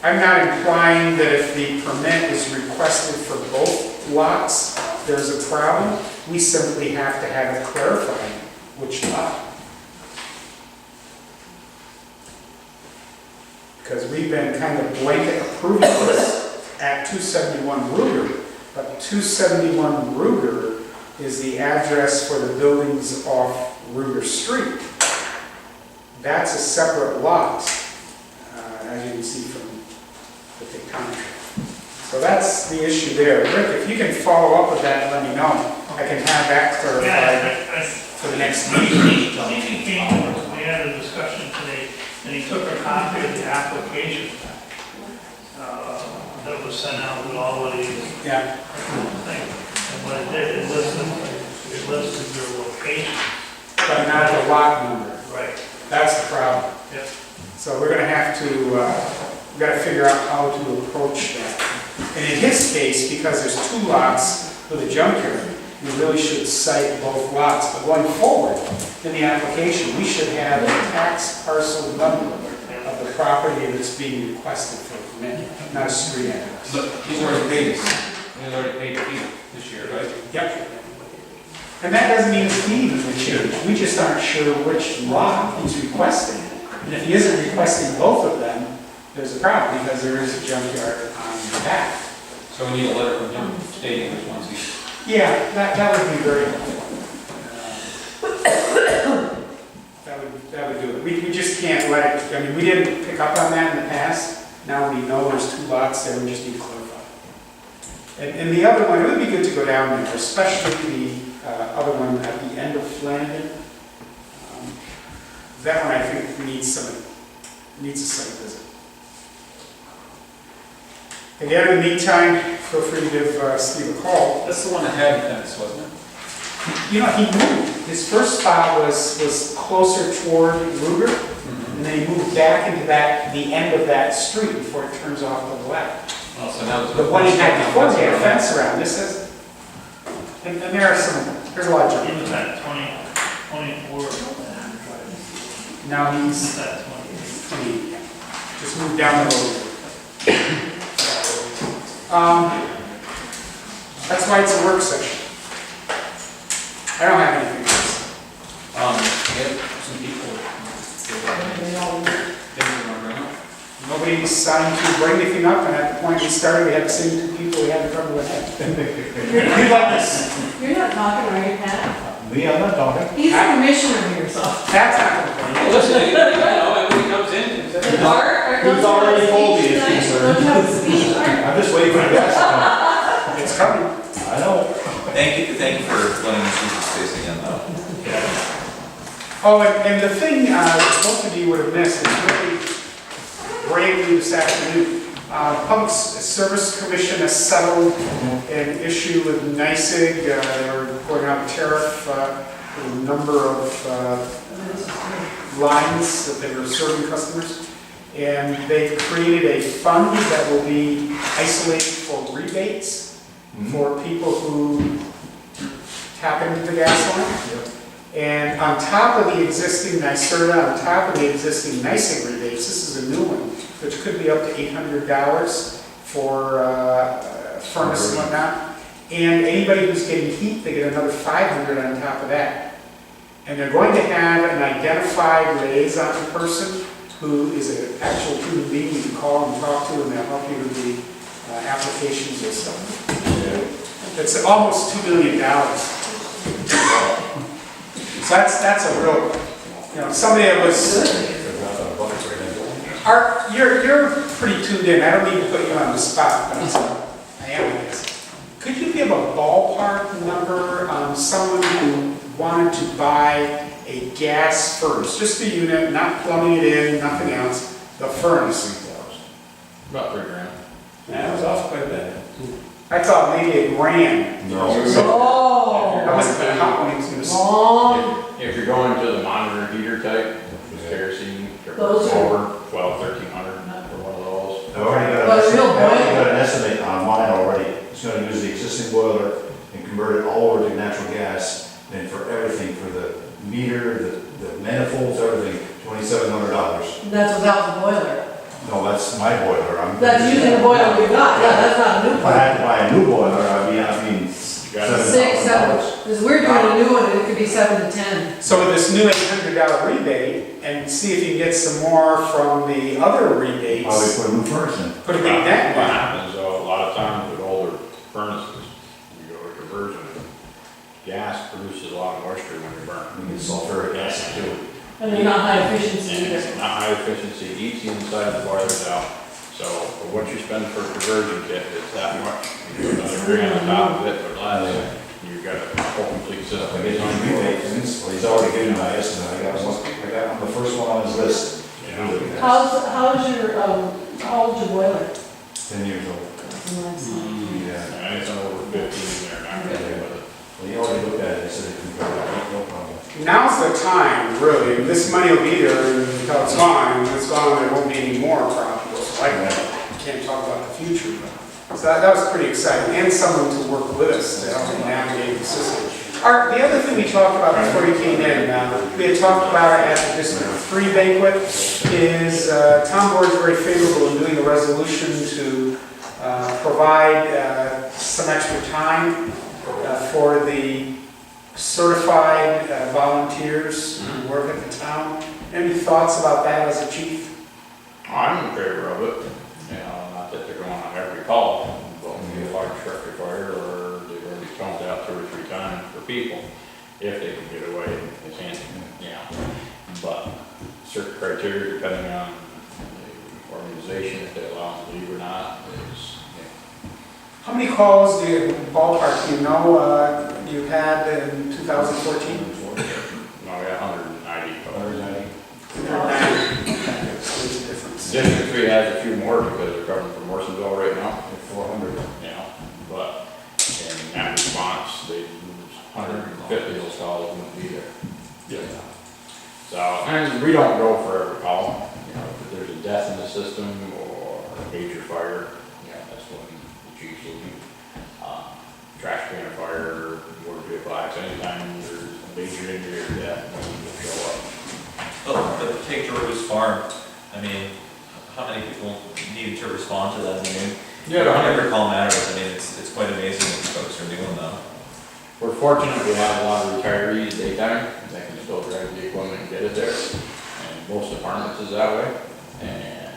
I'm not implying that if the permit is requested for both lots, there's a problem. We simply have to have it clarified which lot. Because we've been kind of blanket approving this at 271 Ruger, but 271 Ruger is the address for the buildings off Ruger Street. That's a separate lot, as you can see from the big contract. So that's the issue there. Rick, if you can follow up with that and let me know, I can have that clarified for the next meeting. He came over, we had a discussion today, and he took a copy of the application that was sent out with all of these Yeah. things. And what it did, it listed your location. But not the lot number. Right. That's the problem. Yep. So we're going to have to, we've got to figure out how to approach that. And in his case, because there's 2 lots with a junkyard, we really should cite both lots. But going forward in the application, we should have a tax parcel number of the property that's being requested for a permit, not a street address. But he's already paid this. He's already paid the fee this year, right? Yep. And that doesn't mean the fee would change. We just aren't sure which lot he's requesting. And if he isn't requesting both of them, there's a problem, because there is a junkyard on the back. So we need a letter from him stating this once he's. Yeah, that would be very helpful. That would do it. We just can't let it, I mean, we didn't pick up on that in the past. Now we know there's 2 lots there, we just need to clarify. And the other one, it would be good to go down there, especially the other one at the end of Flanagan. That one I think needs a site visit. Again, in the meantime, feel free to give Steve a call. That's the one that had fence, wasn't it? You know, he moved. His first spot was closer toward Ruger, and then he moved back into the end of that street before it turns off to the left. Oh, so now The one he had before, he had a fence around. This is, and there are there's a lot of He junk. was at 24. Now he's He's at 20. 20, just moved down the road. That's why it's a work session. I don't have anything else. We have some people. Things are going on. Nobody signed to bring anything up, and at the point we started, we had the same 2 people we had in front of us. You'd like this? You're not talking, are you, Pat? Me, I'm not talking. He's the commissioner here, so. That's not going to Well, listen, you know, when he comes in, He's already told me it's concerned. Don't you have a speech, Art? I'm just waiting for the gas to come. It's coming. I know. Thank you for letting us use the space again, though. Oh, and the thing most of you would have missed is really brand new this afternoon. Public Service Commission has settled an issue with NYSEG. They were going on tariff with a number of lines that they were serving customers. And they've created a fund that will be isolated for rebates for people who tap into the gas line. And on top of the existing NYSERDA, on top of the existing NYSEG rebates, this is a new one, which could be up to $800 for furnace and whatnot. And anybody who's getting heat, they get another $500 on top of that. And they're going to have an identified liaison person who is an actual human being you can call and talk to, and they'll help you with the applications and stuff. It's almost $2 million. So that's a real, somebody that was, you're pretty tuned in. I don't need to put you on the spot, but I am, I guess. Could you give a ballpark number on someone who wanted to buy a gas furnace, just the unit, not plumbing it in, nothing else, the furnace? About $3,000. That was off quite a bit. I thought maybe $1,000. No. I wasn't gonna hop when he was gonna. If you're going to the monitor heater type, with kerosene, Those are- over 1,200-1,300 for one of those. I've already But a real got an estimate on mine already. It's gonna use the existing boiler and convert it all over to natural gas, and for everything, for the meter, the manifolds, everything, $2,700. That's without the boiler. No, that's my boiler. That's using the boiler we got, yeah, that's not a new If I boiler. had to buy a new boiler, I mean, You got it. $6, $7, because we're doing a new one, it could be 7 to 10. So with this new $800 rebate, and see if you can get some more from the other rebates, Probably put a new furnace in. put a big net What in. happens, though, a lot of times with older furnaces, you go to conversion, gas produces a lot of moisture when you burn. We get sulfuric acid too. And they're not high efficiency And either. it's not high efficiency, eats the inside of the boilers out. So for what you spend for a conversion kit, it's that much. You put another $3,000 on top of it or less, you've got a whole complete I system. get on rebate, and he's already given my estimate. I got the first one on his list. How's your boiler? 10 years old. Yeah. Anything over 15, they're not gonna deal with it. Well, he already looked at it, he said it can go, no problem. Now's the time, really. This money will be there until it's gone, and when it's gone, there won't be any more problems like that. Can't talk about the future, but, so that was pretty exciting, and someone to work with us to help me navigate the system. Art, the other thing we talked about before you came in, we had talked about it at the District 3 banquet, is town board's very favorable in doing a resolution to provide some extra time for the certified volunteers who work at the town Any thoughts about that as a chief? I'm in favor of it, you know, not that they're going on every call, but when you get a large structure fire, or they've already counted out 2 or 3 times for people, if they can get away, it's handy, yeah. But certain criteria, depending on the organization, if they allow them to leave or not, is, How many calls do you, ballpark, do you know, you had in 2014? no, we got 190. 190. District 3 has a few more because they're coming from Morrisonville right now. 400. You know, but in that response, they lose 150 of those calls wouldn't be there. Yeah. So, and we don't go for every call, you know, if there's a death in the system or a major fire, yeah, that's when the chiefs will leave. Trash can fire, motor vehicle accident, anytime there's a major injury or death, we will show up. But take George's Farm, I mean, how many people needed to respond to that? I mean, every call matters. I mean, it's quite amazing what these folks are doing though. We're fortunate we have a lot of retirees daytime that can still drive the equipment and get it there. And most departments is that way. And,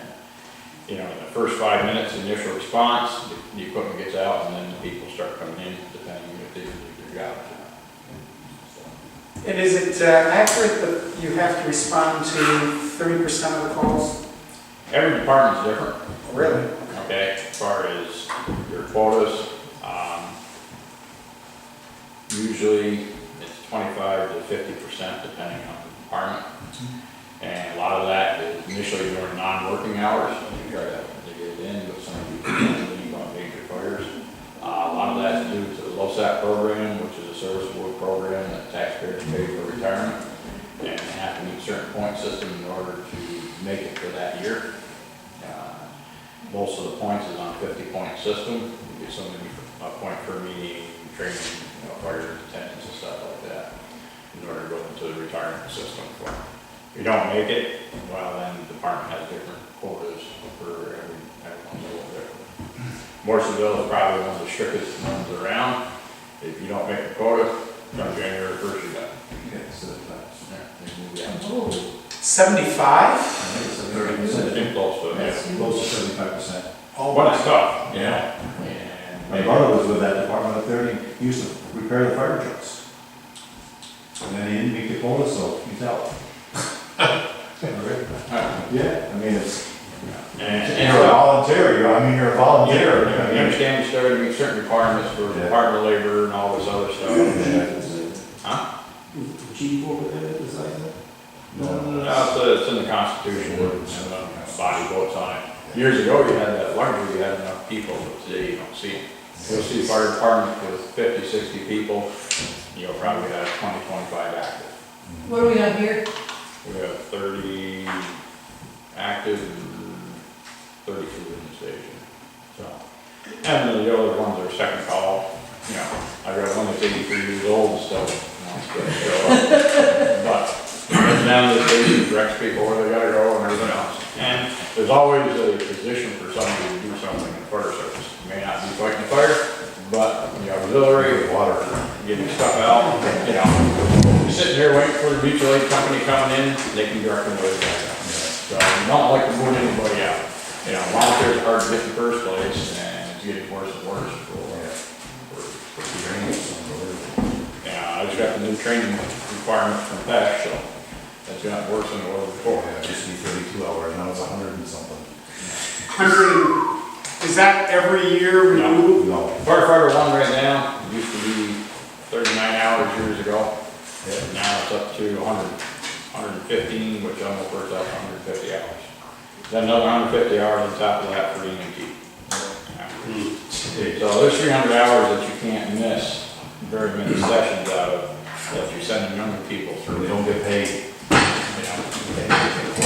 you know, in the first 5 minutes initial response, the equipment gets out and then the people start coming in, depending if they do their job. And is it accurate that you have to respond to 30% of the calls? Every department's different. Really? Okay, as far as your quotas, usually it's 25 to 50% depending on the department. And a lot of that is initially during non-working hours, you try to get it in, but some people don't leave on major fires. A lot of that's due to the LoSAP program, which is a service award program that taxpayers pay for retirement. And they have to meet certain point system in order to make it for that year. Most of the points is on a 50-point system. You get so many point per meeting, training, you know, fire attendants and stuff like that in order to go into the retirement system. If you don't make it, well, then the department has different quotas for everyone's a little different. Morrisonville is probably one of the strictest ones around. If you don't make a quota, come January 1st, you're done. Yeah, so that's, They move you out. 75? I think it's 30%. I think close to it, yeah. Close to 75%. But it's tough, you know. And My brother was with that department up there, and he used to repair the fire trucks. And then he didn't meet the quota, so he's out. Yeah, I mean, it's, And you're a volunteer, you're a volunteer. you understand you started to meet certain requirements for Yeah. Department of Labor and all this other stuff. Huh? The chief over there decides that? No, it's in the Constitution, and the body votes on it. Years ago, you had that luxury, you had enough people, but today you don't see it. You'll see a fire department with 50, 60 people, you'll probably have 20, 25 active. What do we got here? We have 30 active and 32 in the station. So, and then the other ones are second call. You know, I got one that's 83 years old and still wants to show up. But it's down to the station, directs people where they gotta go and everything else. And there's always a position for somebody to do something in fire service. You may not be fighting a fire, but the auxiliary, water, getting stuff out, you know. Sitting here waiting for the mutual aid company coming in, they can direct them where they're going. So you don't like to move anybody out. You know, volunteers are hard to get in the first place, and it's getting worse and worse for training. Yeah, I just got the new training requirements from PEC, so that's gotten worse than it was before. Yeah, it used to be 32 hours, now it's 100 and something. 100, is that every year renewed? No. Firefighter one right now, it used to be 39 hours years ago. Now it's up to 115, which almost works out to 150 hours. Then another 150 hours on top of that for EMT. So there's 300 hours that you can't miss very many sessions out of that you're sending younger people through. They don't get paid. You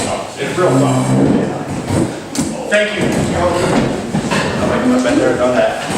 know, it's real tough. Thank you. I've been there, done that.